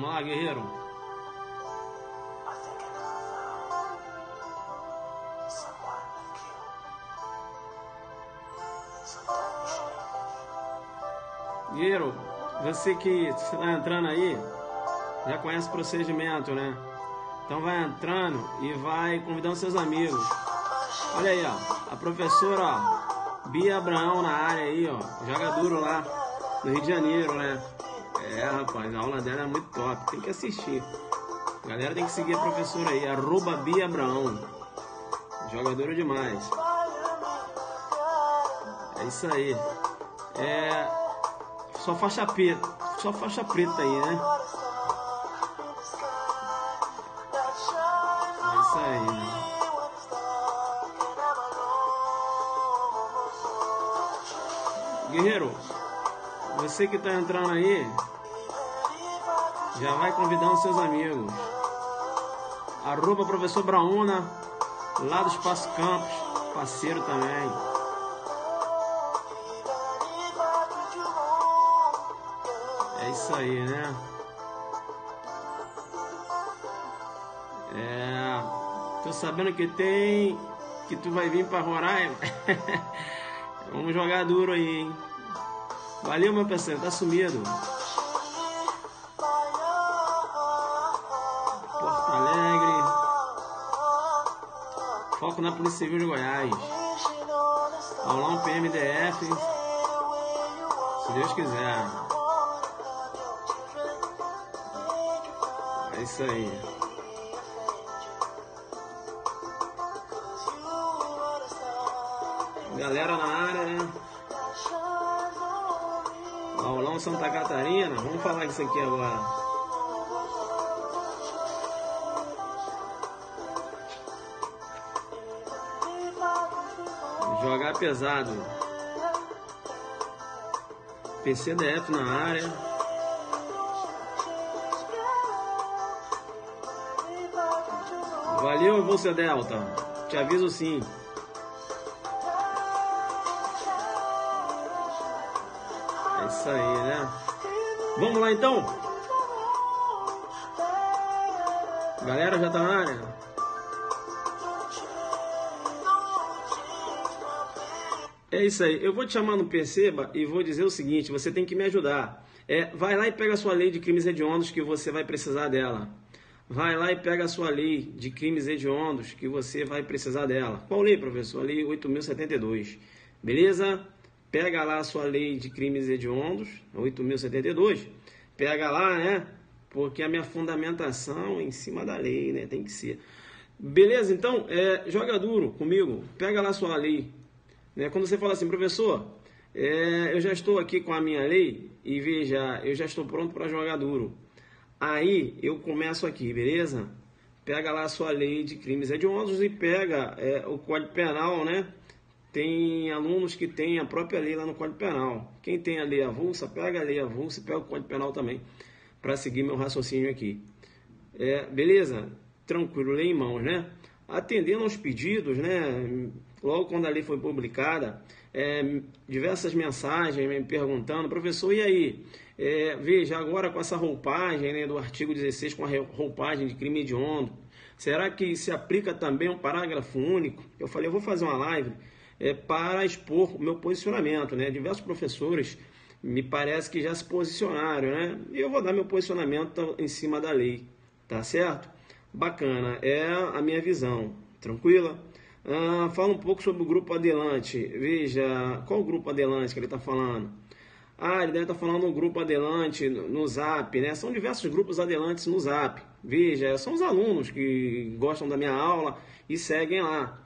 Vamos lá, guerreiro. Guerreiro, você que está entrando aí, já conhece o procedimento, né? Então vai entrando e vai convidando seus amigos. Olha aí, ó, a professora, ó, Bia Abraão na área aí, ó, joga duro lá no Rio de Janeiro, né? É, rapaz, a aula dela é muito top, tem que assistir. A galera tem que seguir a professora aí, @Bia Abraão. Joga duro demais. É isso aí. Só faixa preta aí, né? É isso aí, né? Guerreiro, você que tá entrando aí, já vai convidando seus amigos. @Professor Brauna, lá do Espaço Campos, parceiro também. É isso aí, né? Tô sabendo que tu vai vir pra Roraima. Vamos jogar duro aí, hein? Valeu, meu parceiro, tá sumido. Porto Alegre. Foco na Polícia Civil de Goiás. Aulão PMDF. Se Deus quiser. É isso aí. Galera na área, né? Aulão Santa Catarina. Vamos falar disso aqui agora. Jogar pesado. PCDF na área. Valeu, você Delta. Te aviso sim. É isso aí, né? Vamos lá então? Galera já tá na área? É isso aí, eu vou te chamar no Perceba e vou dizer o seguinte, você tem que me ajudar. Vai lá e pega a sua lei de crimes hediondos que você vai precisar dela. Vai lá e pega a sua lei de crimes hediondos que você vai precisar dela. Qual lei, professor? A lei 8.072. Beleza? Pega lá a sua lei de crimes hediondos, 8.072. Pega lá, né? Porque a minha fundamentação é em cima da lei, né? Tem que ser. Beleza? Então, joga duro comigo. Pega lá a sua lei. Quando você fala assim, professor, eu já estou aqui com a minha lei e veja, eu já estou pronto para jogar duro. Aí eu começo aqui, beleza? Pega lá a sua lei de crimes hediondos e pega o Código Penal, né? Tem alunos que têm a própria lei lá no Código Penal. Quem tem a lei avulsa, pega a lei avulsa e pega o Código Penal também, para seguir meu raciocínio aqui. Beleza? Tranquilo, lei em mãos, né? Atendendo aos pedidos, né? Logo quando a lei foi publicada, diversas mensagens me perguntando, professor, e aí? Veja, agora com essa roupagem, né, do artigo 16, com a roupagem de crime hediondo, será que se aplica também um parágrafo único? Eu falei, eu vou fazer uma live para expor o meu posicionamento, né? Diversos professores me parece que já se posicionaram, né? E eu vou dar meu posicionamento em cima da lei, tá certo? Bacana, é a minha visão, tranquila? Fala um pouco sobre o Grupo Adelante. Veja, qual o Grupo Adelante que ele está falando? Ele deve estar falando do Grupo Adelante no Zap, né? São diversos grupos Adelantes no Zap. Veja, são os alunos que gostam da minha aula e seguem lá.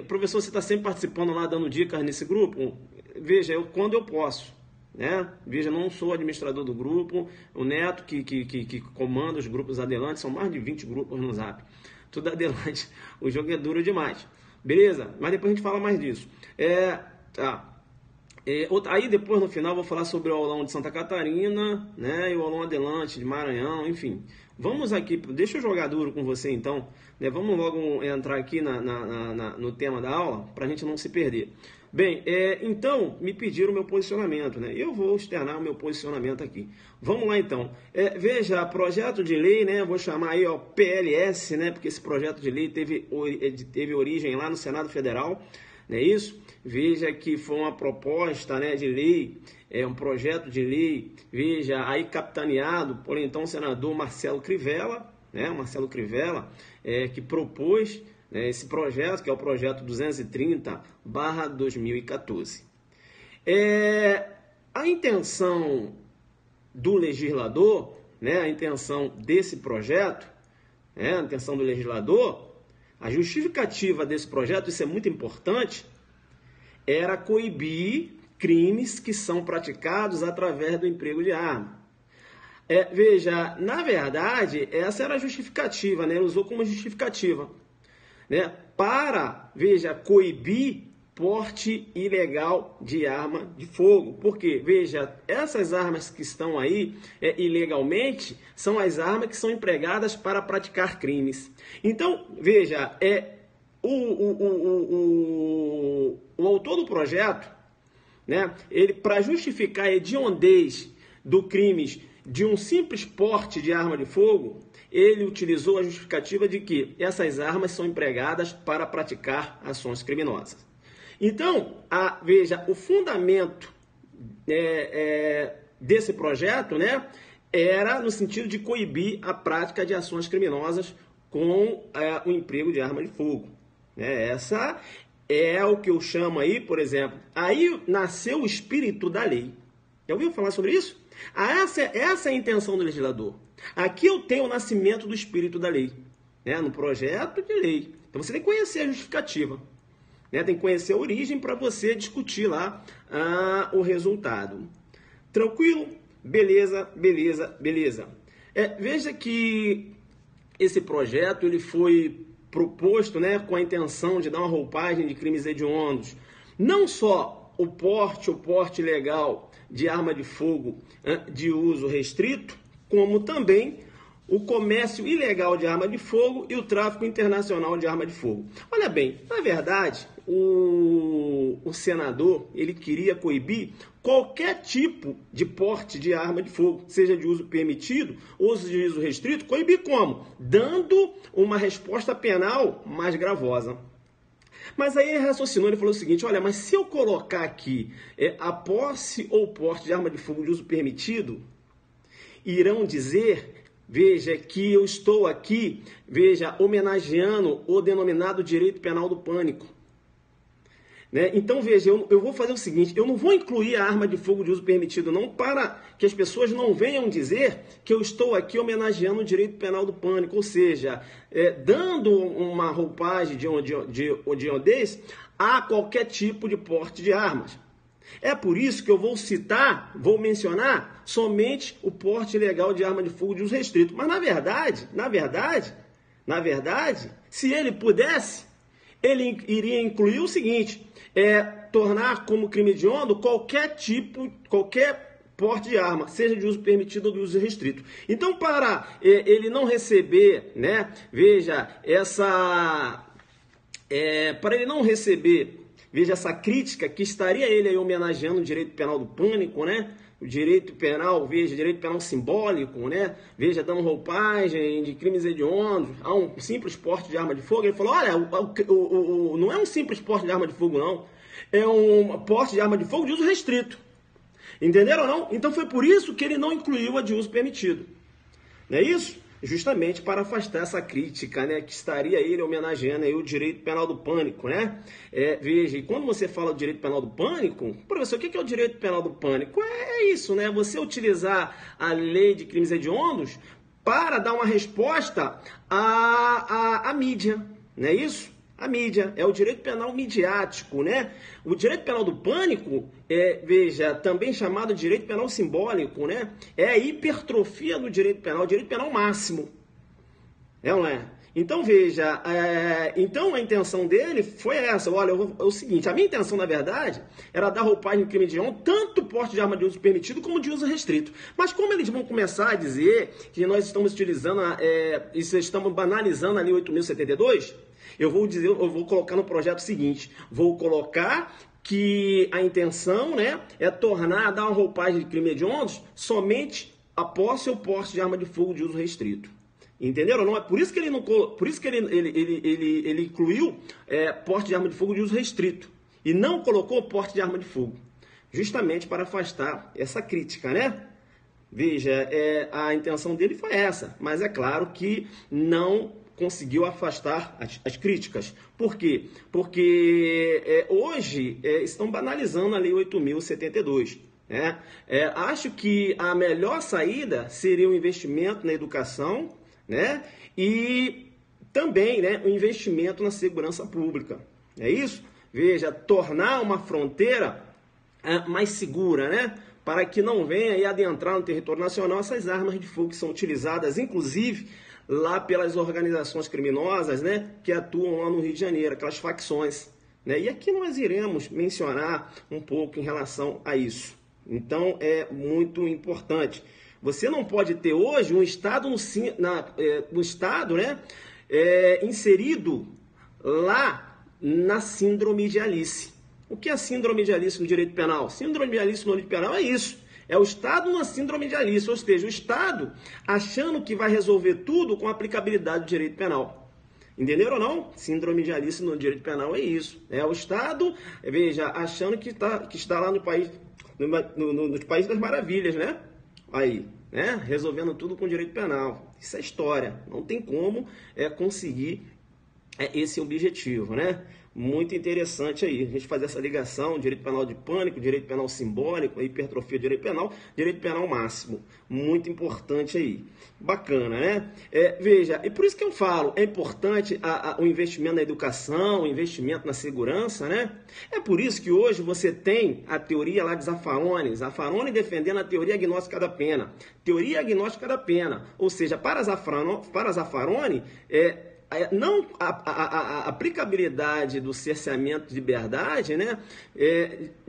Professor, você está sempre participando lá, dando dicas nesse grupo? Veja, quando eu posso. Né? Veja, não sou administrador do grupo, o Neto que comanda os grupos Adelante, são mais de 20 grupos no Zap, tudo Adelante, o jogo é duro demais, beleza? Mas depois a gente fala mais disso. Aí depois no final eu vou falar sobre o aulão de Santa Catarina, né? E o aulão Adelante de Maranhão, enfim. Vamos aqui, deixa eu jogar duro com você então, né? Vamos logo entrar aqui no tema da aula, para a gente não se perder. Bem, então me pediram o meu posicionamento, né? Eu vou externar o meu posicionamento aqui. Vamos lá então. Veja, projeto de lei, né? Vou chamar aí, ó, PLS, né? Porque esse projeto de lei teve origem lá no Senado Federal, não é isso? Veja que foi uma proposta, né, de lei, um projeto de lei, veja, aí capitaneado por então senador Marcelo Crivella, né? Marcelo Crivella, que propôs esse projeto, que é o projeto 230/2014. A intenção do legislador, né, a intenção desse projeto, a intenção do legislador, a justificativa desse projeto, isso é muito importante, era coibir crimes que são praticados através do emprego de arma. Veja, na verdade, essa era a justificativa, né? Ele usou como justificativa, né? Para, veja, coibir porte ilegal de arma de fogo. Porque, veja, essas armas que estão aí ilegalmente são as armas que são empregadas para praticar crimes. Então, veja, o autor do projeto, né, ele, para justificar a hediondez do crime de um simples porte de arma de fogo, ele utilizou a justificativa de que essas armas são empregadas para praticar ações criminosas. Então, veja, o fundamento desse projeto, né, era no sentido de coibir a prática de ações criminosas com o emprego de arma de fogo. Essa é o que eu chamo aí, por exemplo, aí nasceu o espírito da lei. Já ouviu falar sobre isso? Essa é a intenção do legislador. Aqui eu tenho o nascimento do espírito da lei, né, no projeto de lei. Então você tem que conhecer a justificativa, né, tem que conhecer a origem para você discutir lá o resultado. Tranquilo? Beleza, beleza, beleza. Veja que esse projeto ele foi proposto, né, com a intenção de dar uma roupagem de crimes hediondos. Não só o porte legal de arma de fogo de uso restrito, como também o comércio ilegal de arma de fogo e o tráfico internacional de arma de fogo. Olha bem, na verdade, o senador ele queria coibir qualquer tipo de porte de arma de fogo, seja de uso permitido ou de uso restrito, coibir como? Dando uma resposta penal mais gravosa. Mas aí ele raciocinou e falou o seguinte, olha, mas se eu colocar aqui a posse ou porte de arma de fogo de uso permitido, irão dizer, veja, que eu estou aqui, veja, homenageando o denominado direito penal do pânico. Né? Então, veja, eu vou fazer o seguinte, eu não vou incluir a arma de fogo de uso permitido, não, para que as pessoas não venham dizer que eu estou aqui homenageando o direito penal do pânico, ou seja, dando uma roupagem de odiodez a qualquer tipo de porte de armas. É por isso que eu vou mencionar somente o porte ilegal de arma de fogo de uso restrito. Mas na verdade, se ele pudesse, ele iria incluir o seguinte, tornar como crime hediondo qualquer porte de arma, seja de uso permitido ou de uso restrito. Então, para ele não receber, né, veja, para ele não receber, veja, essa crítica que estaria ele aí homenageando o direito penal do pânico, né? O direito penal, veja, direito penal simbólico, né? Veja, dando roupagem de crimes hediondos a um simples porte de arma de fogo. Ele falou, olha, não é um simples porte de arma de fogo, não. É um porte de arma de fogo de uso restrito. Entenderam ou não? Então foi por isso que ele não incluiu a de uso permitido. Não é isso? Justamente para afastar essa crítica, né, que estaria ele homenageando aí o direito penal do pânico, né? Veja, e quando você fala do direito penal do pânico, professor, o que é o direito penal do pânico? É isso, né? Você utilizar a lei de crimes hediondos para dar uma resposta à mídia, não é isso? A mídia, é o direito penal midiático, né? O direito penal do pânico, veja, também chamado de direito penal simbólico, né? É a hipertrofia do direito penal, o direito penal máximo. É ou não é? Então, veja, então a intenção dele foi essa. Olha, é o seguinte, a minha intenção, na verdade, era dar roupagem de crime hediondo, tanto porte de arma de uso permitido como de uso restrito. Mas como eles vão começar a dizer que nós estamos utilizando, estamos banalizando a Lei 8.072, eu vou colocar no projeto o seguinte, vou colocar que a intenção, né, é dar uma roupagem de crime hediondos somente a posse ou porte de arma de fogo de uso restrito. Entenderam? Não é por isso que ele não, por isso que ele incluiu porte de arma de fogo de uso restrito e não colocou porte de arma de fogo, justamente para afastar essa crítica, né? Veja, a intenção dele foi essa, mas é claro que não conseguiu afastar as críticas. Por quê? Porque hoje estão banalizando a Lei 8.072. Né? Acho que a melhor saída seria o investimento na educação, né? E também, né, o investimento na segurança pública. É isso? Veja, tornar uma fronteira mais segura, né? Para que não venha aí adentrar no território nacional essas armas de fogo que são utilizadas, inclusive, lá pelas organizações criminosas, né, que atuam lá no Rio de Janeiro, aquelas facções, né? E aqui nós iremos mencionar um pouco em relação a isso. Então, é muito importante. Você não pode ter hoje um Estado no Estado, né, inserido lá na síndrome de Alice. O que é síndrome de Alice no direito penal? Síndrome de Alice no direito penal é isso. É o Estado na síndrome de Alice, ou seja, o Estado achando que vai resolver tudo com a aplicabilidade do direito penal. Entenderam ou não? Síndrome de Alice no direito penal é isso. É o Estado, veja, achando que está lá no país, no país das maravilhas, né? Aí, né? Resolvendo tudo com direito penal. Isso é história. Não tem como conseguir esse objetivo, né? Muito interessante aí, a gente fazer essa ligação, direito penal de pânico, direito penal simbólico, hipertrofia do direito penal máximo. Muito importante aí. Bacana, né? Veja, e por isso que eu falo, é importante o investimento na educação, o investimento na segurança, né? É por isso que hoje você tem a teoria lá de Zaffaroni defendendo a teoria agnóstica da pena. Teoria agnóstica da pena, ou seja, para Zaffaroni, não a aplicabilidade do cerceamento de liberdade, né,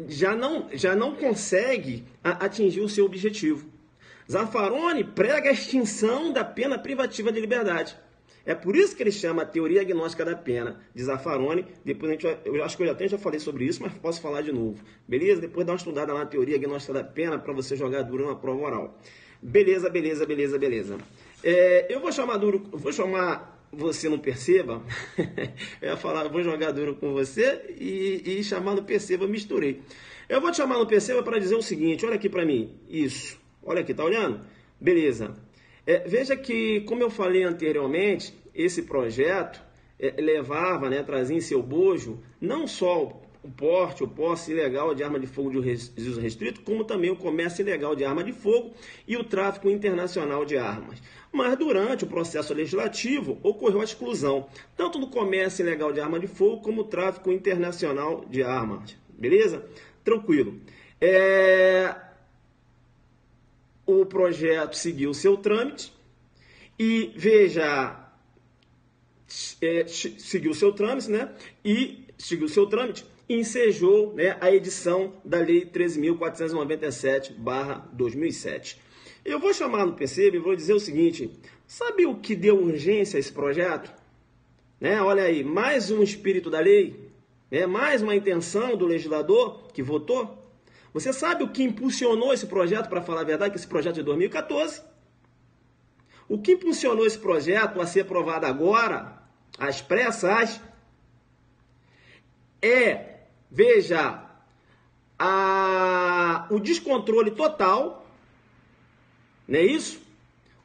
já não consegue atingir o seu objetivo. Zaffaroni prega a extinção da pena privativa de liberdade. É por isso que ele chama a teoria agnóstica da pena de Zaffaroni. Depois eu acho que eu já falei sobre isso, mas posso falar de novo. Beleza? Depois dá uma estudada na teoria agnóstica da pena para você jogar duro na prova oral. Beleza. Eu vou chamar Você Não Perceba, eu ia falar, vou jogar duro com você e chamar no Perceba, misturei. Eu vou te chamar no Perceba para dizer o seguinte, olha aqui para mim, isso, olha aqui, tá olhando? Beleza. Veja que, como eu falei anteriormente, esse projeto levava, né, trazia em seu bojo, não só o porte ou posse ilegal de arma de fogo de uso restrito, como também o comércio ilegal de arma de fogo e o tráfico internacional de armas. Mas durante o processo legislativo ocorreu a exclusão, tanto do comércio ilegal de arma de fogo como o tráfico internacional de armas. Beleza? Tranquilo. O projeto seguiu seu trâmite e, veja, seguiu seu trâmite, né? E ensejou, né, a edição da Lei 13.497/2007. Eu vou chamar no Perceba e vou dizer o seguinte, sabe o que deu urgência a esse projeto? Né? Olha aí, mais um espírito da lei, mais uma intenção do legislador que votou. Você sabe o que impulsionou esse projeto, para falar a verdade, que esse projeto é de 2014? O que impulsionou esse projeto a ser aprovado agora, às pressas, veja, o descontrole total, não é isso?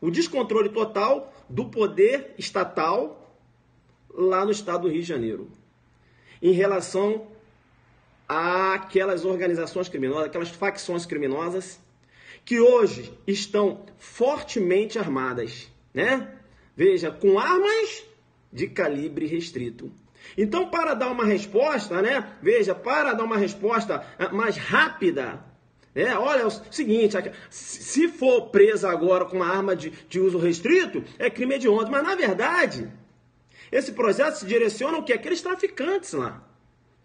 O descontrole total do poder estatal lá no estado do Rio de Janeiro, em relação àquelas organizações criminosas, aquelas facções criminosas que hoje estão fortemente armadas, né? Veja, com armas de calibre restrito. Então, para dar uma resposta, né? Veja, para dar uma resposta mais rápida, olha, é o seguinte, se for presa agora com uma arma de uso restrito, é crime hediondo. Mas, na verdade, esse projeto se direciona ao que? Aqueles traficantes lá,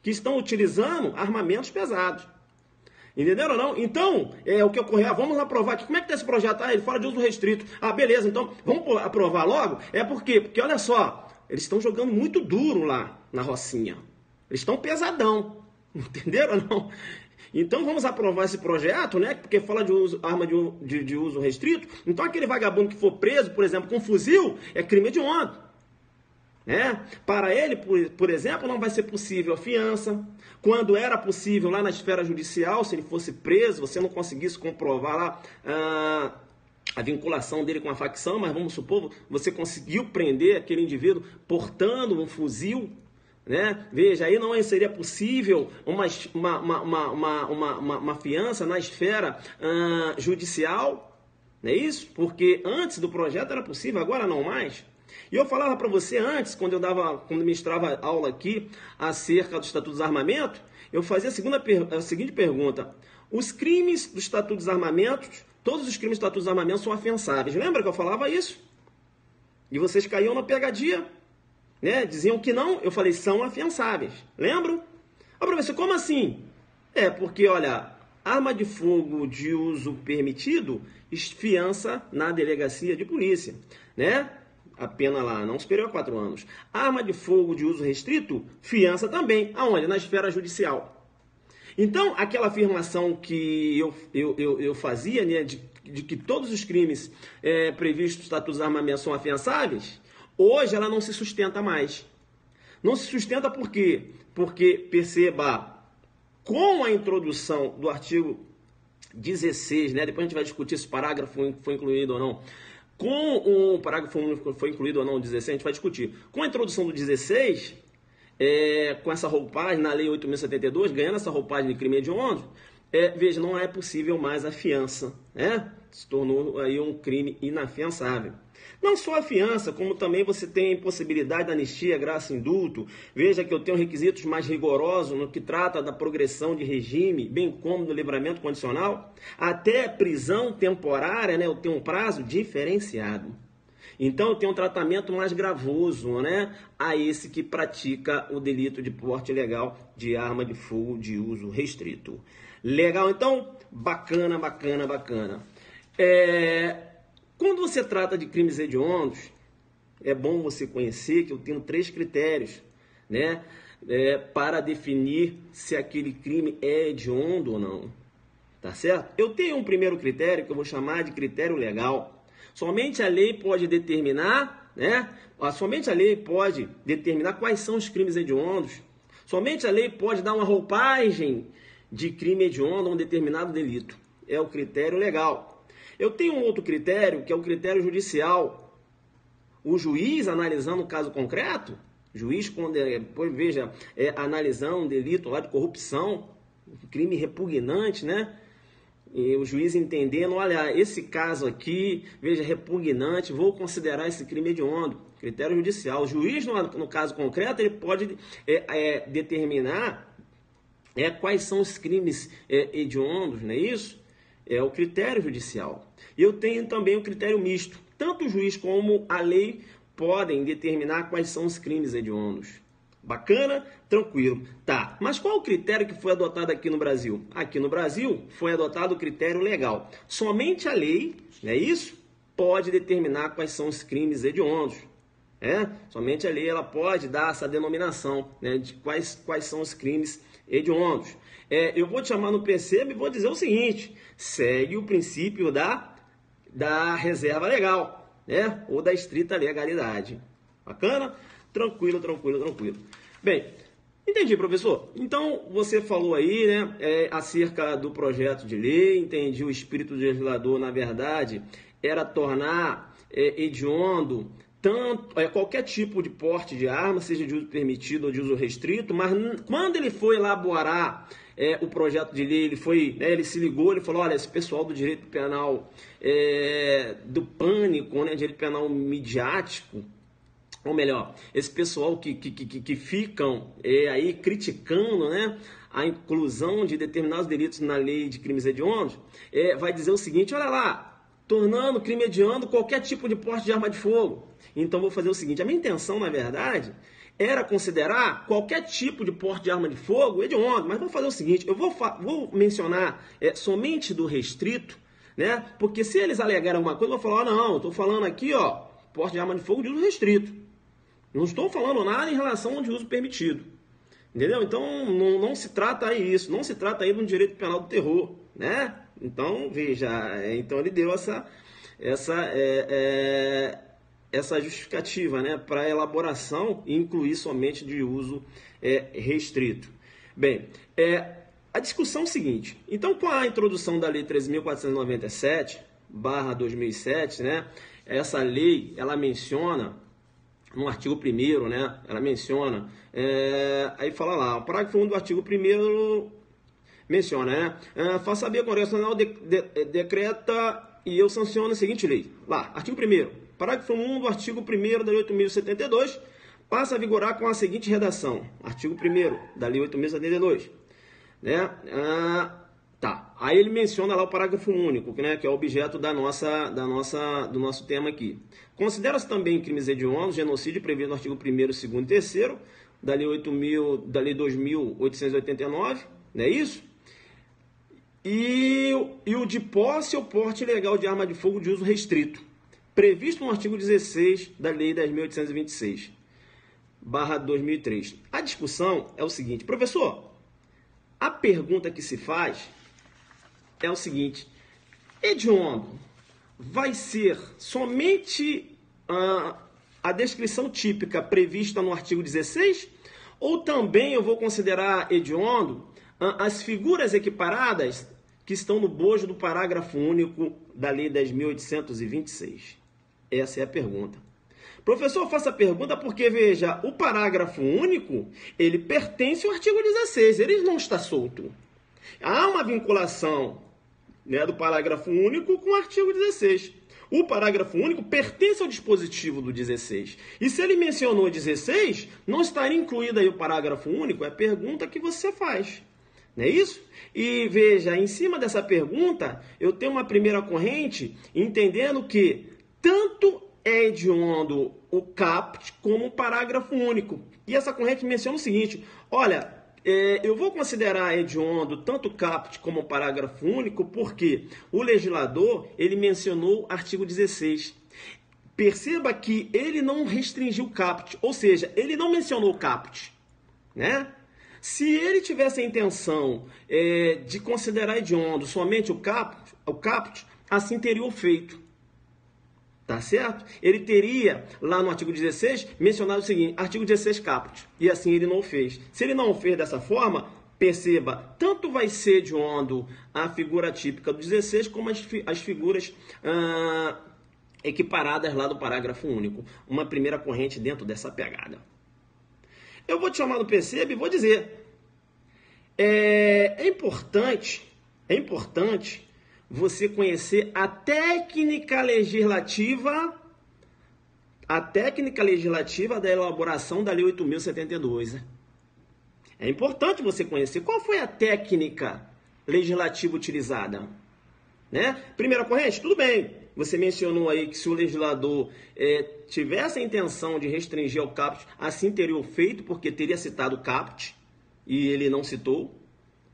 que estão utilizando armamentos pesados. Entenderam ou não? Então, o que ocorreu, vamos aprovar aqui. Como é que está esse projeto? Ele fala de uso restrito. Beleza, então, vamos aprovar logo? Por quê? Porque, olha só, eles estão jogando muito duro lá na Rocinha. Eles estão pesadão. Entenderam ou não? Então vamos aprovar esse projeto, né? Porque fala de arma de uso restrito. Então aquele vagabundo que for preso, por exemplo, com um fuzil, é crime hediondo. Né? Para ele, por exemplo, não vai ser possível a fiança. Quando era possível lá na esfera judicial, se ele fosse preso, você não conseguisse comprovar lá a vinculação dele com a facção, mas vamos supor, você conseguiu prender aquele indivíduo portando um fuzil, né? Veja, aí não seria possível uma fiança na esfera judicial, não é isso? Porque antes do projeto era possível, agora não mais. E eu falava para você antes, quando ministrava aula aqui acerca do Estatuto dos Armamentos, eu fazia a seguinte pergunta: os crimes do Estatuto dos Armamentos, todos os crimes do Estatuto dos Armamentos são afiançáveis. Lembra que eu falava isso? E vocês caíam na pegadinha, né? Diziam que não, eu falei, são afiançáveis. Lembram? Professor, como assim? Porque, olha, arma de fogo de uso permitido, fiança na delegacia de polícia, né? A pena lá não superior a 4 anos. Arma de fogo de uso restrito, fiança também. Aonde? Na esfera judicial. Então, aquela afirmação que eu fazia, né, de que todos os crimes previstos no Estatuto dos Armamentos são afiançáveis, hoje ela não se sustenta mais. Não se sustenta por quê? Porque, perceba, com a introdução do artigo 16, né, depois a gente vai discutir se o parágrafo foi incluído ou não, com o parágrafo único foi incluído ou não o 16, a gente vai discutir. Com a introdução do 16, com essa roupagem, na Lei 8.072, ganhando essa roupagem de crime hediondo, veja, não é possível mais a fiança, né? Se tornou aí um crime inafiançável. Não só a fiança, como também você tem possibilidade de anistia, graça e indulto. Veja que eu tenho requisitos mais rigorosos no que trata da progressão de regime, bem como do livramento condicional. Até prisão temporária, né? Eu tenho um prazo diferenciado. Então eu tenho um tratamento mais gravoso, né? A esse que pratica o delito de porte ilegal de arma de fogo de uso restrito. Legal, então? Bacana, bacana, bacana. Quando você trata de crimes hediondos, é bom você conhecer que eu tenho 3 critérios, né, para definir se aquele crime é hediondo ou não, tá certo? Eu tenho um primeiro critério que eu vou chamar de critério legal. Somente a lei pode determinar, né, somente a lei pode determinar quais são os crimes hediondos. Somente a lei pode dar uma roupagem de crime hediondo a um determinado delito. É o critério legal. Eu tenho um outro critério, que é o critério judicial. O juiz, analisando o caso concreto, juiz, quando depois veja, analisando um delito lá de corrupção, um crime repugnante, né? E o juiz entendendo, olha, esse caso aqui, veja, repugnante, vou considerar esse crime hediondo. Critério judicial. O juiz, no caso concreto, ele pode determinar quais são os crimes hediondos, não é isso? É o critério judicial. E eu tenho também o critério misto. Tanto o juiz como a lei podem determinar quais são os crimes hediondos. Bacana? Tranquilo. Tá, mas qual o critério que foi adotado aqui no Brasil? Aqui no Brasil foi adotado o critério legal. Somente a lei, não é isso? Pode determinar quais são os crimes hediondos. Somente a lei ela pode dar essa denominação, né, de quais são os crimes hediondos. Eu vou te chamar no PCB e vou dizer o seguinte: segue o princípio da reserva legal, né? Ou da estrita legalidade. Bacana? Tranquilo, tranquilo, tranquilo. Bem, entendi, professor. Então, você falou aí, né, acerca do projeto de lei, entendi o espírito do legislador, na verdade, era tornar hediondo qualquer tipo de porte de arma, seja de uso permitido ou de uso restrito, mas quando ele foi elaborar o projeto de lei, ele se ligou, ele falou, olha, esse pessoal do direito penal, do pânico, né, direito penal midiático, ou melhor, esse pessoal que ficam aí criticando, né, a inclusão de determinados delitos na lei de crimes hediondos, vai dizer o seguinte, olha lá, tornando crime hediondo qualquer tipo de porte de arma de fogo. Então, vou fazer o seguinte, a minha intenção, na verdade, era considerar qualquer tipo de porte de arma de fogo hediondo, mas vou fazer o seguinte, eu vou mencionar somente do restrito, né? Porque se eles alegarem alguma coisa, eu vou falar, não, eu estou falando aqui, ó, porte de arma de fogo de uso restrito. Não estou falando nada em relação ao de uso permitido. Entendeu? Então, não se trata aí isso, não se trata aí de um direito penal do terror, né? Então, veja, então ele deu essa justificativa, né, para a elaboração e incluir somente de uso restrito. Bem, a discussão é o seguinte, então com a introdução da Lei 13.497/2007, né, essa lei, ela menciona no artigo 1º, né, ela menciona, aí fala lá, o parágrafo 1 do artigo 1º menciona, né, faça saber, o Congresso Nacional decreta e eu sanciono a seguinte lei. Lá, artigo 1º, parágrafo 1 do artigo 1º da Lei 8.072, passa a vigorar com a seguinte redação. Artigo 1º da Lei 8.072. Né? Tá. Aí ele menciona lá o parágrafo único, né, que é o objeto do nosso tema aqui. Considera-se também crimes hediondos, genocídio previsto no artigo 1º, 2º e 3º da Lei 2.889, não é isso? E o de posse ou porte ilegal de arma de fogo de uso restrito, previsto no artigo 16 da Lei 10.826/2003. A discussão é o seguinte, professor, a pergunta que se faz é o seguinte, hediondo vai ser somente a descrição típica prevista no artigo 16 ou também eu vou considerar hediondo as figuras equiparadas que estão no bojo do parágrafo único da Lei 10.826? Essa é a pergunta. Professor, faça a pergunta porque, veja, o parágrafo único, ele pertence ao artigo 16, ele não está solto. Há uma vinculação, né, do parágrafo único com o artigo 16. O parágrafo único pertence ao dispositivo do 16. E se ele mencionou 16, não estaria incluído aí o parágrafo único? É a pergunta que você faz. Não é isso? E veja, em cima dessa pergunta, eu tenho uma primeira corrente entendendo que tanto é hediondo o caput como o parágrafo único. E essa corrente menciona o seguinte, olha, eu vou considerar hediondo tanto o caput como o parágrafo único porque o legislador, ele mencionou o artigo 16. Perceba que ele não restringiu o caput, ou seja, ele não mencionou o caput, né? Se ele tivesse a intenção de considerar hediondo somente o caput, assim teria o feito. Tá certo? Ele teria, lá no artigo 16, mencionado o seguinte, artigo 16 caput. E assim ele não o fez. Se ele não o fez dessa forma, perceba, tanto vai ser hediondo a figura típica do 16, como as figuras equiparadas lá do parágrafo único. Uma primeira corrente dentro dessa pegada. Eu vou te chamar no perceba e vou dizer, é importante você conhecer a técnica legislativa da elaboração da Lei 8.072. É importante você conhecer qual foi a técnica legislativa utilizada. Né? Primeira corrente, tudo bem. Você mencionou aí que se o legislador tivesse a intenção de restringir ao caput, assim teria o feito, porque teria citado o caput, e ele não citou.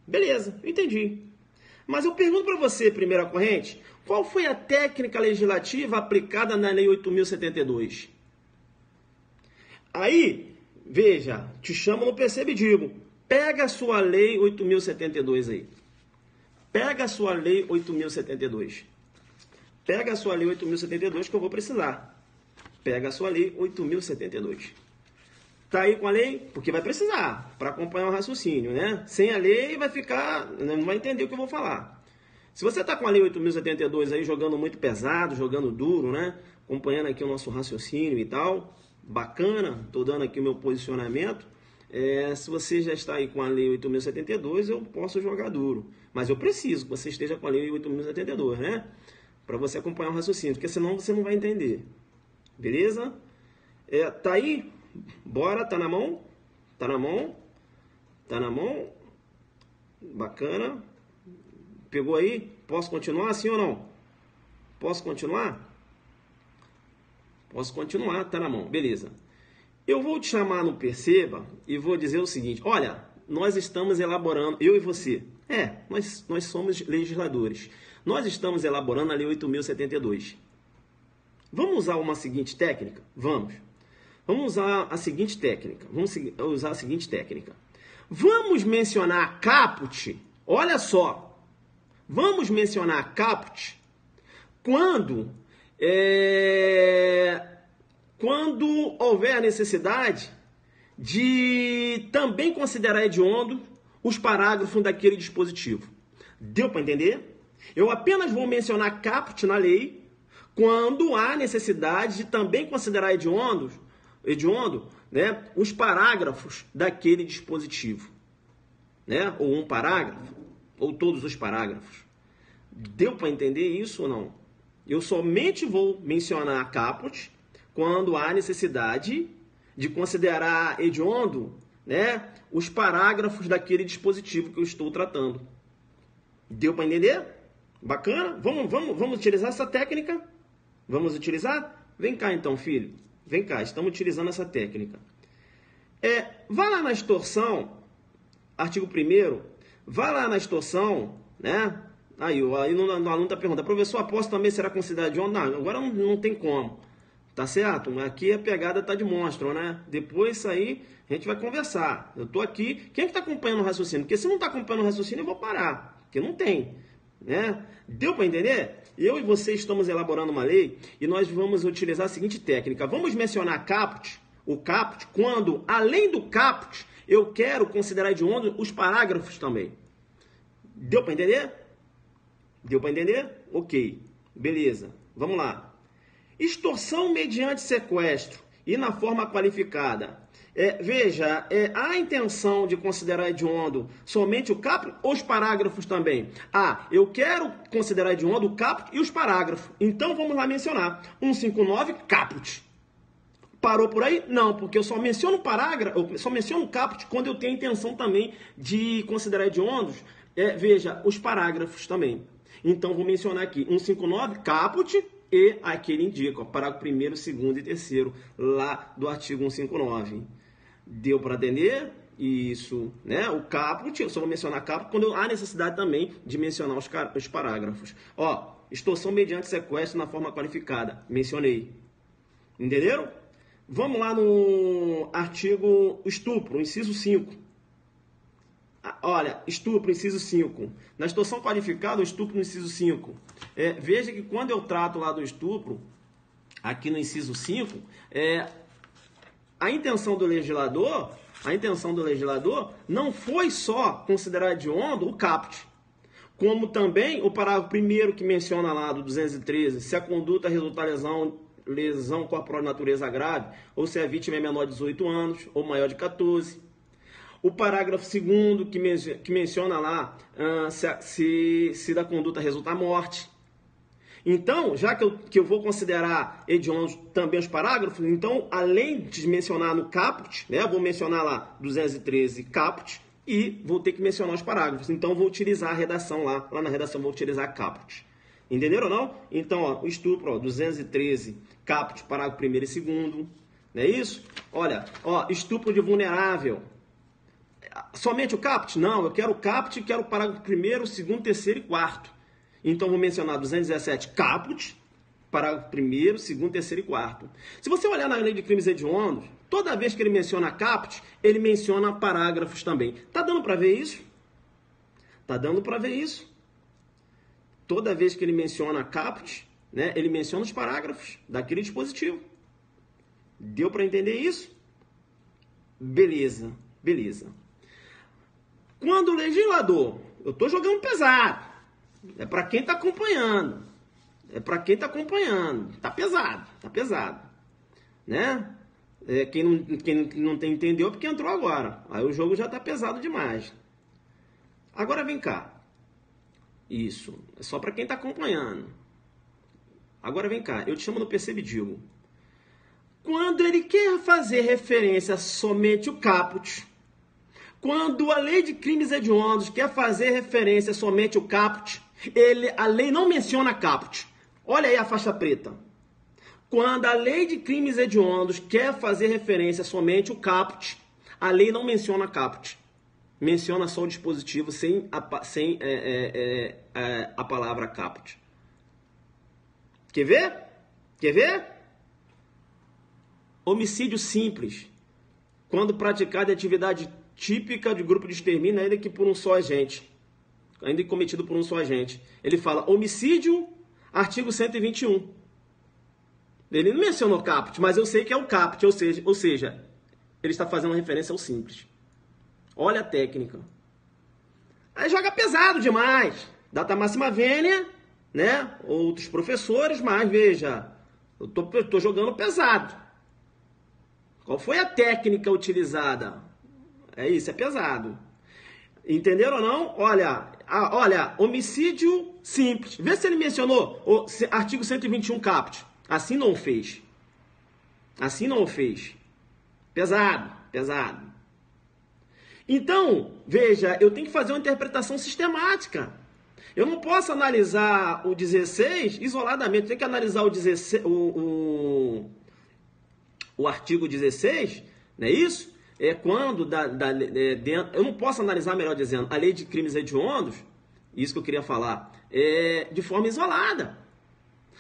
Beleza, eu entendi. Mas eu pergunto para você, primeira corrente, qual foi a técnica legislativa aplicada na Lei 8.072? Aí, veja, te chamo no perceba e digo, pega a sua Lei 8.072 aí. Pega a sua Lei 8.072. Pega a sua Lei 8.072 que eu vou precisar. Pega a sua Lei 8.072. Tá aí com a lei? Porque vai precisar, para acompanhar o raciocínio, né? Sem a lei vai ficar, não vai entender o que eu vou falar. Se você tá com a Lei 8.072 aí jogando muito pesado, jogando duro, né? Acompanhando aqui o nosso raciocínio e tal, bacana, tô dando aqui o meu posicionamento. Se você já está aí com a Lei 8.072, eu posso jogar duro. Mas eu preciso que você esteja com a Lei 8.072, né? Para você acompanhar o raciocínio, porque senão você não vai entender. Beleza? Tá aí? Bora, tá na mão? Tá na mão? Tá na mão? Bacana. Pegou aí? Posso continuar, sim ou não? Posso continuar? Posso continuar, tá na mão. Beleza. Eu vou te chamar no perceba e vou dizer o seguinte. Olha, nós estamos elaborando, eu e você. Nós somos legisladores. Nós estamos elaborando a Lei 8.072. Vamos usar uma seguinte técnica? Vamos. Vamos usar a seguinte técnica. Vamos mencionar caput, olha só, vamos mencionar caput quando houver a necessidade de também considerar hediondo os parágrafos daquele dispositivo. Deu para entender? Eu apenas vou mencionar caput na lei quando há necessidade de também considerar hediondo, né, os parágrafos daquele dispositivo, né? Ou um parágrafo, ou todos os parágrafos. Deu para entender isso ou não? Eu somente vou mencionar caput quando há necessidade de considerar hediondo, né, os parágrafos daquele dispositivo que eu estou tratando. Deu para entender? Bacana? Vamos utilizar essa técnica? Vamos utilizar? Vem cá então, filho. Vem cá, estamos utilizando essa técnica. Vai lá na extorsão, artigo 1º, vai lá na extorsão, né? Aí o aluno está perguntando, professor, a posse também será considerada hedionda? Não, agora não tem como. Tá certo? Aqui a pegada está de monstro, né? Depois isso aí a gente vai conversar. Eu estou aqui. Quem é que está acompanhando o raciocínio? Porque se não está acompanhando o raciocínio, eu vou parar. Porque não tem. Né? Deu para entender? Eu e você estamos elaborando uma lei e nós vamos utilizar a seguinte técnica. Vamos mencionar caput, o caput, quando, além do caput, eu quero considerar hediondo os parágrafos também. Deu para entender? Deu para entender? Ok. Beleza. Vamos lá. Extorsão mediante sequestro e na forma qualificada. Veja, há a intenção de considerar hediondo somente o caput ou os parágrafos também? Eu quero considerar hediondo o caput e os parágrafos. Então vamos lá mencionar. 159, caput. Parou por aí? Não, porque eu só menciono o parágrafo, eu só menciono o caput quando eu tenho a intenção também de considerar hediondos, veja, os parágrafos também. Então vou mencionar aqui 159, caput. E aqui ele indica, parágrafo 1º, 2º e 3º, lá do artigo 159. Deu para entender? Isso, né? O caput, eu só vou mencionar caput quando há necessidade também de mencionar os parágrafos. Ó, extorsão mediante sequestro na forma qualificada. Mencionei. Entenderam? Vamos lá no artigo estupro, inciso 5. Olha, estupro, inciso 5. Na extorsão qualificada, o estupro no inciso 5. Veja que quando eu trato lá do estupro, aqui no inciso 5, a intenção do legislador não foi só considerar hediondo o caput, como também o parágrafo 1º que menciona lá do 213, se a conduta resultar lesão corporal de natureza grave, ou se a vítima é menor de 18 anos ou maior de 14. O parágrafo 2º que menciona lá se da conduta resultar morte. Então, já que eu vou considerar hediondos também os parágrafos, então, além de mencionar no caput, né, eu vou mencionar lá 213 caput e vou ter que mencionar os parágrafos. Então, vou utilizar a redação lá na redação vou utilizar caput. Entenderam ou não? Então, ó, o estupro, 213 caput, parágrafo 1º e 2º, não é isso? Olha, ó, estupro de vulnerável. Somente o caput? Não, eu quero o caput e quero o parágrafo 1º, 2º, 3º e 4º. Então, vou mencionar 217 caput, parágrafo 1º, 2º, 3º e 4º. Se você olhar na lei de crimes hediondos, toda vez que ele menciona caput, ele menciona parágrafos também. Tá dando para ver isso? Tá dando para ver isso? Toda vez que ele menciona caput, né, ele menciona os parágrafos daquele dispositivo. Deu para entender isso? Beleza, beleza. Quando o legislador, eu estou jogando pesado, é para quem está acompanhando, tá pesado, né? Quem não entendeu porque entrou agora, aí o jogo já está pesado demais. Agora vem cá, isso, é só para quem está acompanhando. Agora vem cá, eu te chamo no percebe e digo, quando ele quer fazer referência somente o caput, quando a lei de crimes hediondos quer fazer referência somente ao caput, a lei não menciona caput. Olha aí a faixa preta. Quando a lei de crimes hediondos quer fazer referência somente ao caput, a lei não menciona caput. Menciona só o dispositivo sem a palavra caput. Quer ver? Quer ver? Homicídio simples. Quando praticado em atividade típica de grupo de extermínio, ainda que por um só agente. Ainda que cometido por um só agente. Ele fala homicídio, artigo 121. Ele não mencionou caput, mas eu sei que é o caput, ou seja, ele está fazendo referência ao simples. Olha a técnica. Aí joga pesado demais. Data máxima vênia, né? Outros professores, mas veja, eu tô jogando pesado. Qual foi a técnica utilizada? É isso, é pesado. Entenderam ou não? Olha, homicídio simples. Vê se ele mencionou o artigo 121 caput. Assim não o fez. Assim não o fez. Pesado, pesado. Então, veja, eu tenho que fazer uma interpretação sistemática. Eu não posso analisar o 16 isoladamente. Eu tenho que analisar o 16, o artigo 16, não é isso? É quando eu não posso analisar, melhor dizendo, a lei de crimes hediondos, isso que eu queria falar, de forma isolada.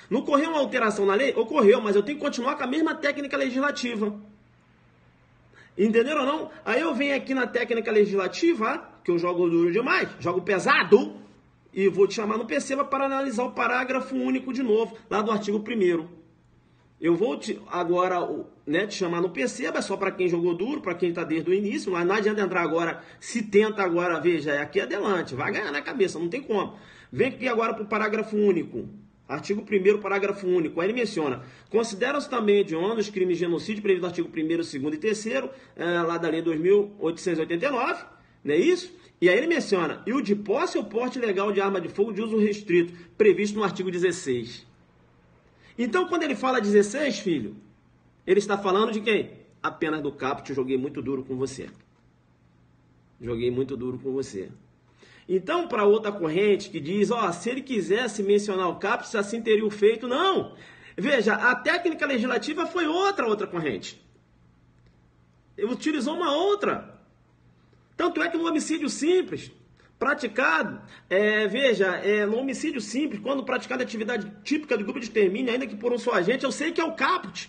Não ocorreu uma alteração na lei? Ocorreu, mas eu tenho que continuar com a mesma técnica legislativa. Entenderam ou não? Aí eu venho aqui na técnica legislativa, que eu jogo duro demais, jogo pesado, e vou te chamar no PCeba para analisar o parágrafo único de novo, lá do artigo 1º. Eu vou agora te chamar no PCeba, é só para quem jogou duro, para quem está desde o início, mas não adianta entrar agora, se tenta agora, veja, aqui adelante, vai ganhar na cabeça, não tem como. Vem aqui agora para o parágrafo único. Artigo 1º, parágrafo único. Aí ele menciona: consideram-se também hediondos crimes de genocídio previsto no artigo 1º, 2º e 3º, lá da lei 2.889, não é isso? E aí ele menciona: e o de posse ou porte legal de arma de fogo de uso restrito, previsto no artigo 16. Então, quando ele fala 16, filho, ele está falando de quem? Apenas do caput. Eu joguei muito duro com você. Joguei muito duro com você. Então, para outra corrente que diz, se ele quisesse mencionar o caput, assim teria o feito. Não! Veja, a técnica legislativa foi outra corrente. Ele utilizou uma outra. Tanto é que no homicídio simples, praticado, no homicídio simples, quando praticada atividade típica do grupo de extermínio, ainda que por um só agente, eu sei que é o caput.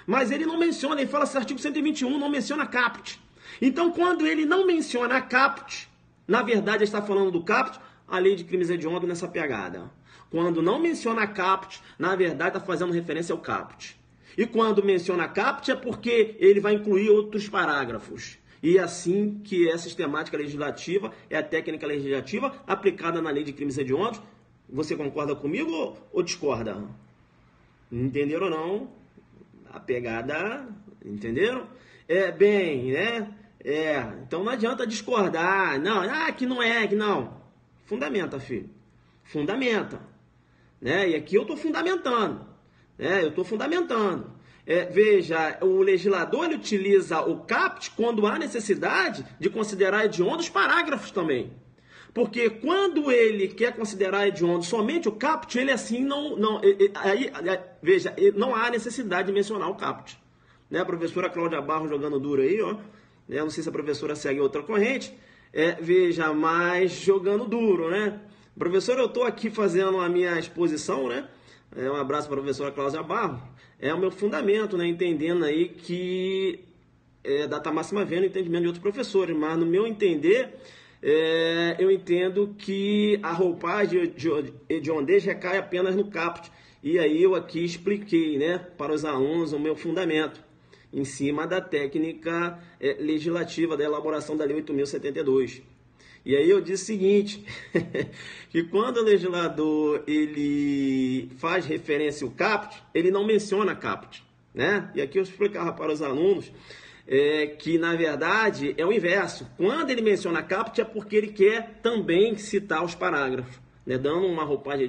Mas ele não menciona, ele fala assim, artigo 121, não menciona caput. Então, quando ele não menciona caput, na verdade, ele está falando do caput, a lei de crimes hediondos nessa pegada. Quando não menciona caput, na verdade, está fazendo referência ao caput. E quando menciona caput, é porque ele vai incluir outros parágrafos. E é assim que é a sistemática legislativa, é a técnica legislativa aplicada na lei de crimes hediondos. Você concorda comigo ou discorda? Entenderam ou não? A pegada, entenderam? Então não adianta discordar. Não, que não é, que não. Fundamenta, filho. Fundamenta. Né? E aqui eu estou fundamentando. Veja, o legislador ele utiliza o caput quando há necessidade de considerar hediondos parágrafos também. Porque quando ele quer considerar hediondo somente o caput, ele assim não há necessidade de mencionar o caput. Né? A professora Cláudia Barros jogando duro aí, ó. Não sei se a professora segue outra corrente. Mas jogando duro, né? Professor, eu estou aqui fazendo a minha exposição, né? Um abraço para a professora Cláudia Barros. É o meu fundamento, né? Entendendo aí que data máxima vem no entendimento de outros professores, mas no meu entender, eu entendo que a roupagem de hediondez recai apenas no caput. E aí eu aqui expliquei, né, para os alunos o meu fundamento em cima da técnica legislativa da elaboração da Lei 8.072. E aí eu disse o seguinte, que quando o legislador ele faz referência ao caput, ele não menciona caput, né? E aqui eu explicava para os alunos que, na verdade, é o inverso. Quando ele menciona caput é porque ele quer também citar os parágrafos, né? Dando uma roupagem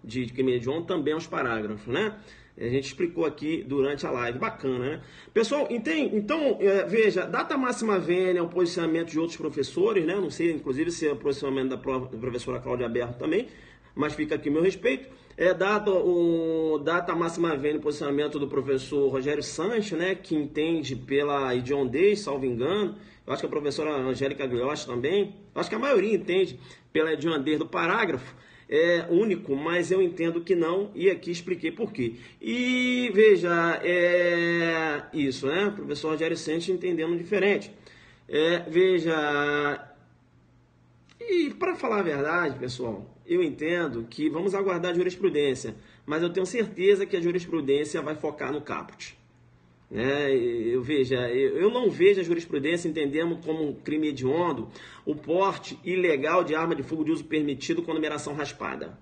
de crime hediondo também aos parágrafos, né? A gente explicou aqui durante a live. Bacana, né? Pessoal, então, veja, data máxima vênia é o posicionamento de outros professores, né? Não sei, inclusive, se é o posicionamento da professora Cláudia Berto também, mas fica aqui o meu respeito. Data máxima vênia o posicionamento do professor Rogério Sanches, né? Que entende pela hediondez, salvo engano. Eu acho que a professora Angélica Gliotti também. Eu acho que a maioria entende pela hediondez do parágrafo. É único, mas eu entendo que não, e aqui expliquei por quê. E veja, isso, né? O professor Rogério Sanches entendendo diferente. Veja, e para falar a verdade, pessoal, eu entendo que vamos aguardar a jurisprudência, mas eu tenho certeza que a jurisprudência vai focar no caput. Eu não vejo a jurisprudência entendendo como um crime hediondo o porte ilegal de arma de fogo de uso permitido com numeração raspada.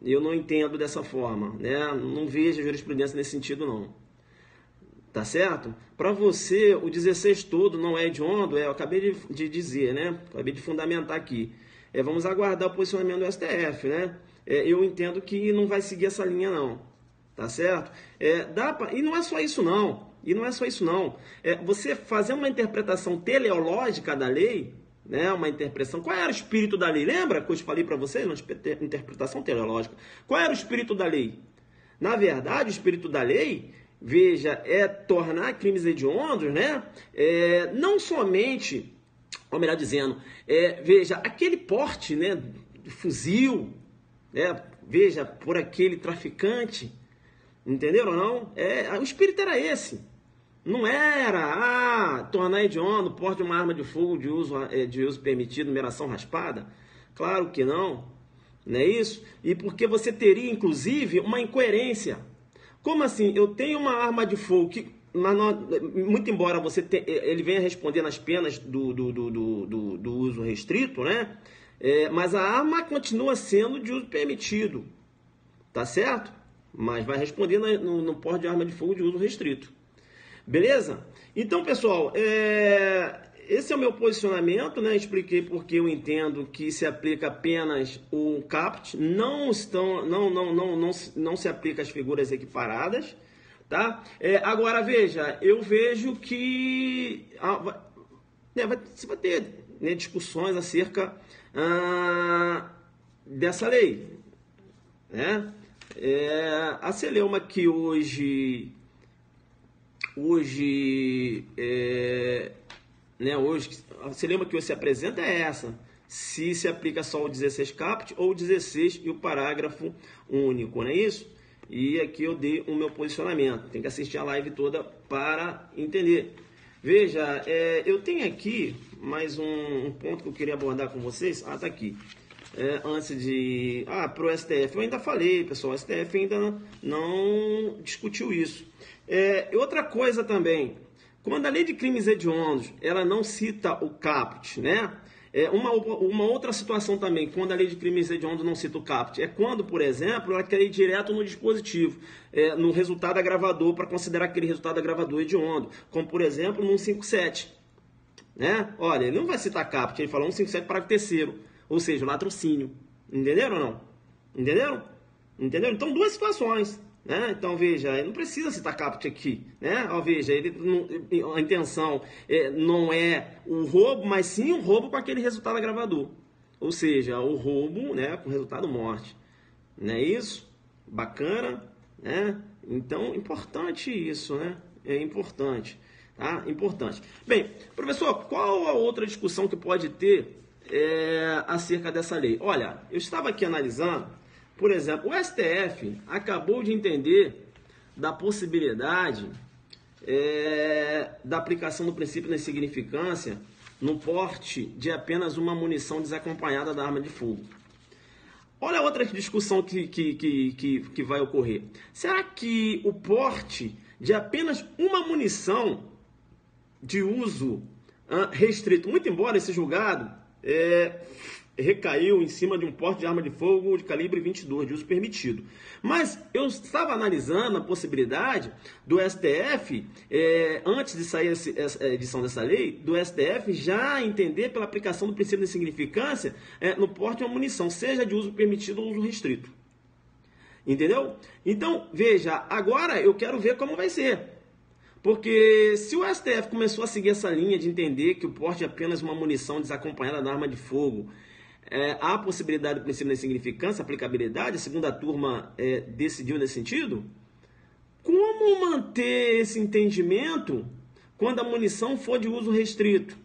Eu não entendo dessa forma, não vejo a jurisprudência nesse sentido não. Tá certo? Para você, o 16 todo não é hediondo, eu acabei de dizer, acabei de fundamentar aqui. Vamos aguardar o posicionamento do STF, eu entendo que não vai seguir essa linha não. Tá certo? E não é só isso não. Você fazer uma interpretação teleológica da lei, uma interpretação. Qual era o espírito da lei? Lembra que eu te falei para você? Interpretação teleológica. Qual era o espírito da lei? Na verdade, o espírito da lei, veja, é tornar crimes hediondos, não somente, ou melhor dizendo, veja, aquele porte, de fuzil, veja, por aquele traficante. Entenderam ou não? O espírito era esse. Não era tornar hediondo o porte de uma arma de fogo de uso permitido, numeração raspada. Claro que não. Não é isso? E porque você teria, inclusive, uma incoerência. Como assim? Eu tenho uma arma de fogo que, muito embora ele venha responder nas penas do uso restrito, mas a arma continua sendo de uso permitido. Tá certo? Mas vai responder no porte de arma de fogo de uso restrito. Beleza? Então, pessoal, esse é o meu posicionamento, Expliquei porque eu entendo que se aplica apenas o caput, não se aplica as figuras equiparadas, tá? Agora, veja, eu vejo que você vai ter discussões acerca dessa lei, a celeuma que hoje a celeuma que hoje se apresenta é essa: se aplica só o 16 caput ou o 16 e o parágrafo único, não é isso? E aqui eu dei o meu posicionamento. Tem que assistir a live toda para entender. Veja, eu tenho aqui mais um ponto que eu queria abordar com vocês. Tá aqui. Antes de... para o STF, eu ainda falei, pessoal, o STF ainda não discutiu isso. Outra coisa também, quando a lei de crimes hediondos, ela não cita o caput, uma outra situação também, quando a lei de crimes hediondos não cita o caput, é quando, por exemplo, ela quer ir direto no dispositivo, no resultado agravador, para considerar aquele resultado agravador hediondo, como, por exemplo, no 157, Olha, ele não vai citar caput, ele falou 157 parágrafo 3º, ou seja, o latrocínio. Entenderam ou não? Entenderam? Então, duas situações. Então, veja, ele não precisa citar caput aqui. Veja, a intenção não é o roubo, mas sim o roubo com aquele resultado agravador. Ou seja, o roubo com resultado morte. Não é isso? Bacana. Então, importante isso. É importante. Tá? Importante. Bem, professor, qual a outra discussão que pode ter acerca dessa lei? Olha, eu estava aqui analisando, por exemplo, o STF acabou de entender da possibilidade da aplicação do princípio da insignificância no porte de apenas uma munição desacompanhada da arma de fogo. Olha a outra discussão que vai ocorrer. Será que o porte de apenas uma munição de uso restrito, muito embora esse julgado recaiu em cima de um porte de arma de fogo de calibre 22, de uso permitido. Mas eu estava analisando a possibilidade do STF, antes de sair essa edição dessa lei, do STF já entender pela aplicação do princípio de insignificância no porte de uma munição, seja de uso permitido ou uso restrito. Entendeu? Então, veja, agora eu quero ver como vai ser. Porque se o STF começou a seguir essa linha de entender que o porte é apenas uma munição desacompanhada da arma de fogo, há a possibilidade do princípio da insignificância, aplicabilidade, a segunda turma decidiu nesse sentido, como manter esse entendimento quando a munição for de uso restrito?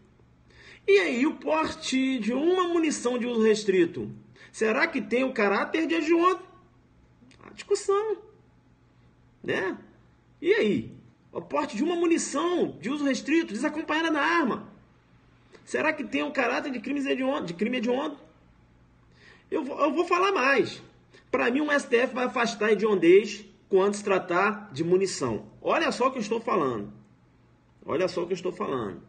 E aí, o porte de uma munição de uso restrito, será que tem o caráter de hediondo? A discussão, E aí? O porte de uma munição de uso restrito, desacompanhada da arma. Será que tem um caráter de crime hediondo? Eu vou falar mais. Para mim, o STF vai afastar hediondez quando se tratar de munição. Olha só o que eu estou falando. Olha só o que eu estou falando.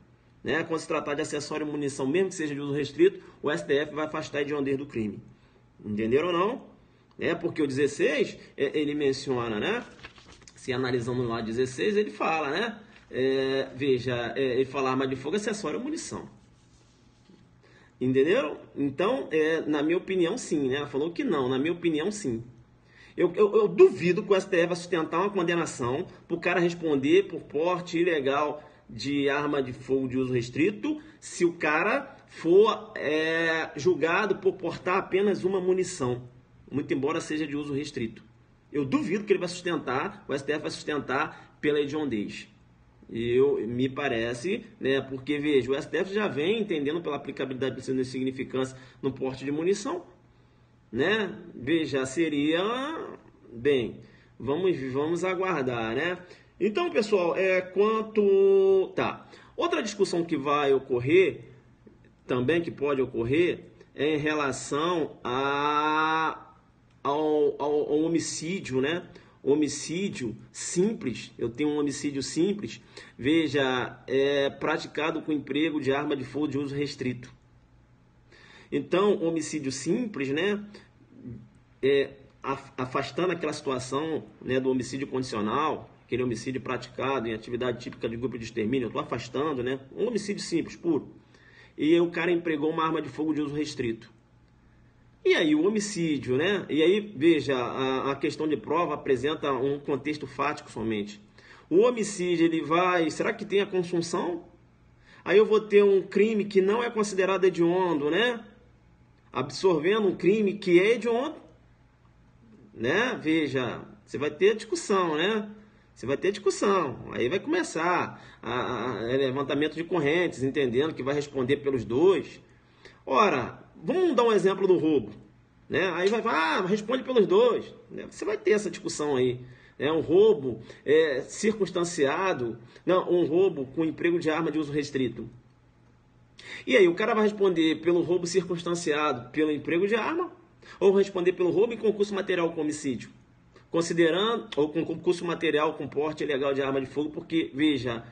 Né? Quando se tratar de acessório de munição, mesmo que seja de uso restrito, o STF vai afastar a hediondez do crime. Entenderam ou não? Porque o 16, ele menciona, né? Se analisando lá o 16, ele fala, né? Veja, ele fala arma de fogo, acessório ou munição. Entenderam? Então, na minha opinião, sim, né? Ela falou que não, na minha opinião, sim. Eu duvido que o STF vai sustentar uma condenação para o cara responder por porte ilegal de arma de fogo de uso restrito se o cara for julgado por portar apenas uma munição, muito embora seja de uso restrito. Eu duvido que ele vai sustentar, o STF vai sustentar pela hediondez. Me parece, né, porque, veja, o STF já vem entendendo pela aplicabilidade do de significância no porte de munição, né? Veja, seria, bem, vamos aguardar, né? Então, pessoal, outra discussão que vai ocorrer, também que pode ocorrer, é em relação ao homicídio, né? Homicídio simples, eu tenho um homicídio simples, veja, praticado com emprego de arma de fogo de uso restrito. Então, homicídio simples, né, afastando aquela situação, né, do homicídio condicional, aquele homicídio praticado em atividade típica de grupo de extermínio, eu estou afastando, né, um homicídio simples, puro. E o cara empregou uma arma de fogo de uso restrito. E aí o homicídio, né? E aí, veja, a questão de prova apresenta um contexto fático somente. O homicídio, ele vai... Será que tem a consunção? Aí eu vou ter um crime que não é considerado hediondo, né? Absorvendo um crime que é hediondo, né? Veja, você vai ter discussão, né? Você vai ter discussão. Aí vai começar levantamento de correntes, entendendo que vai responder pelos dois. Ora... Vamos dar um exemplo do roubo, né? Aí responde pelos dois. Né? Você vai ter essa discussão aí. Um roubo circunstanciado, não, um roubo com emprego de arma de uso restrito. E aí, o cara vai responder pelo roubo circunstanciado pelo emprego de arma, ou responder pelo roubo em concurso material com homicídio? Considerando, ou com concurso material com porte ilegal de arma de fogo, porque, veja...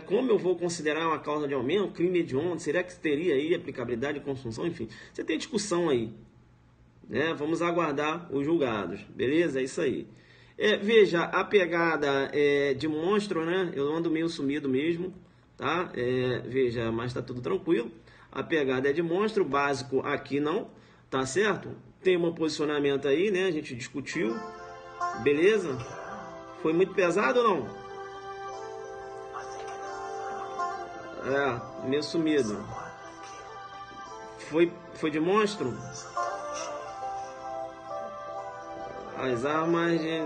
como eu vou considerar uma causa de aumento, crime hediondo, será que teria aí aplicabilidade de consunção? Enfim, você tem discussão aí. Né? Vamos aguardar os julgados, beleza? É isso aí. Veja, a pegada de monstro, né? Eu ando meio sumido mesmo, tá? Veja, mas tá tudo tranquilo. A pegada é de monstro, básico aqui não, tá certo? Tem um posicionamento aí, né? A gente discutiu, beleza? Foi muito pesado ou não? Meio sumido. Foi de monstro? As armas de...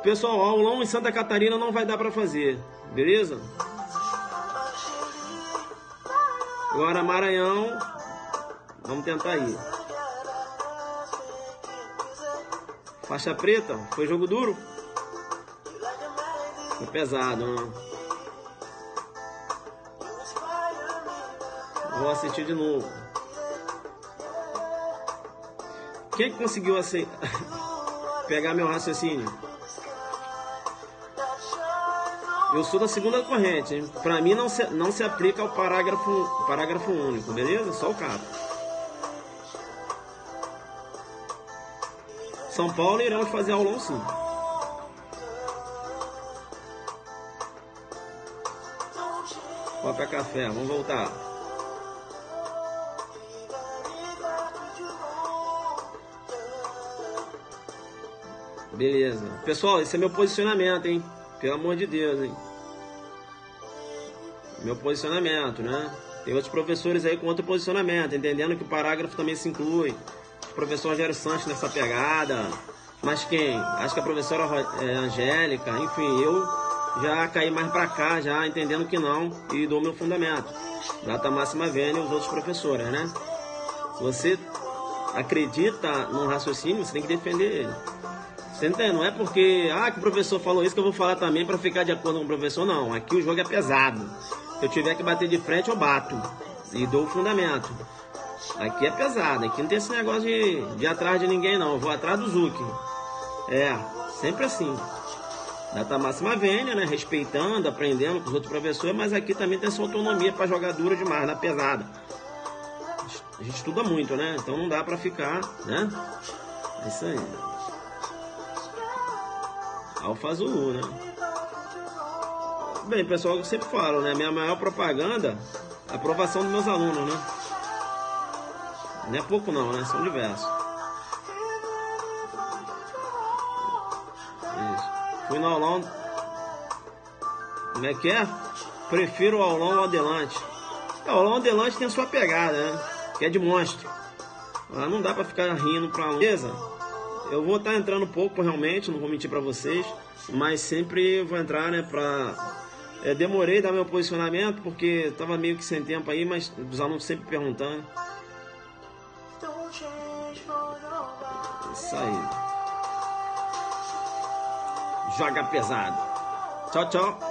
Pessoal, aulão em Santa Catarina não vai dar para fazer, beleza? Agora Maranhão, vamos tentar ir. Faixa preta, foi jogo duro? Foi pesado, né? Vou assistir de novo. Quem conseguiu pegar meu raciocínio? Eu sou da segunda corrente, hein? Para mim não se aplica ao parágrafo único, beleza? Só o capo. São Paulo iremos fazer aulão sim. Copa café, vamos voltar. Beleza. Pessoal, esse é meu posicionamento, hein? Pelo amor de Deus, hein? Meu posicionamento, né? Tem outros professores aí com outro posicionamento, entendendo que o parágrafo também se inclui. O professor Rogério Santos nessa pegada. Mas quem? Acho que a professora Angélica. Enfim, eu já caí mais pra cá, já entendendo que não. E dou meu fundamento. Data máxima Vênia e os outros professores, né? Se você acredita num raciocínio, você tem que defender ele. Você entende? Não é porque que o professor falou isso que eu vou falar também para ficar de acordo com o professor, não. Aqui o jogo é pesado. Se eu tiver que bater de frente, eu bato. E dou o fundamento. Aqui é pesado. Aqui não tem esse negócio de ir atrás de ninguém, não. Eu vou atrás do Zuki. É, sempre assim. Data máxima vênia, né? Respeitando, aprendendo com os outros professores. Mas aqui também tem essa autonomia para jogar dura demais, na pesada. A gente estuda muito, né? Então não dá pra ficar, né? É isso aí. Alfa Zulu, né? Bem, pessoal, eu sempre falo, né? Minha maior propaganda é a aprovação dos meus alunos, né? Não é pouco não, né? São diversos. Isso. Fui no aulão. Como é que é? Prefiro o aulão ao adelante. O aulão adelante tem a sua pegada, né? Que é de monstro. Não dá pra ficar rindo pra aluno. Beleza? Eu vou estar entrando pouco realmente, não vou mentir pra vocês. Mas sempre vou entrar, né? Demorei a dar meu posicionamento porque tava meio que sem tempo aí, mas os alunos sempre perguntando. Isso aí. Joga pesado. Tchau, tchau.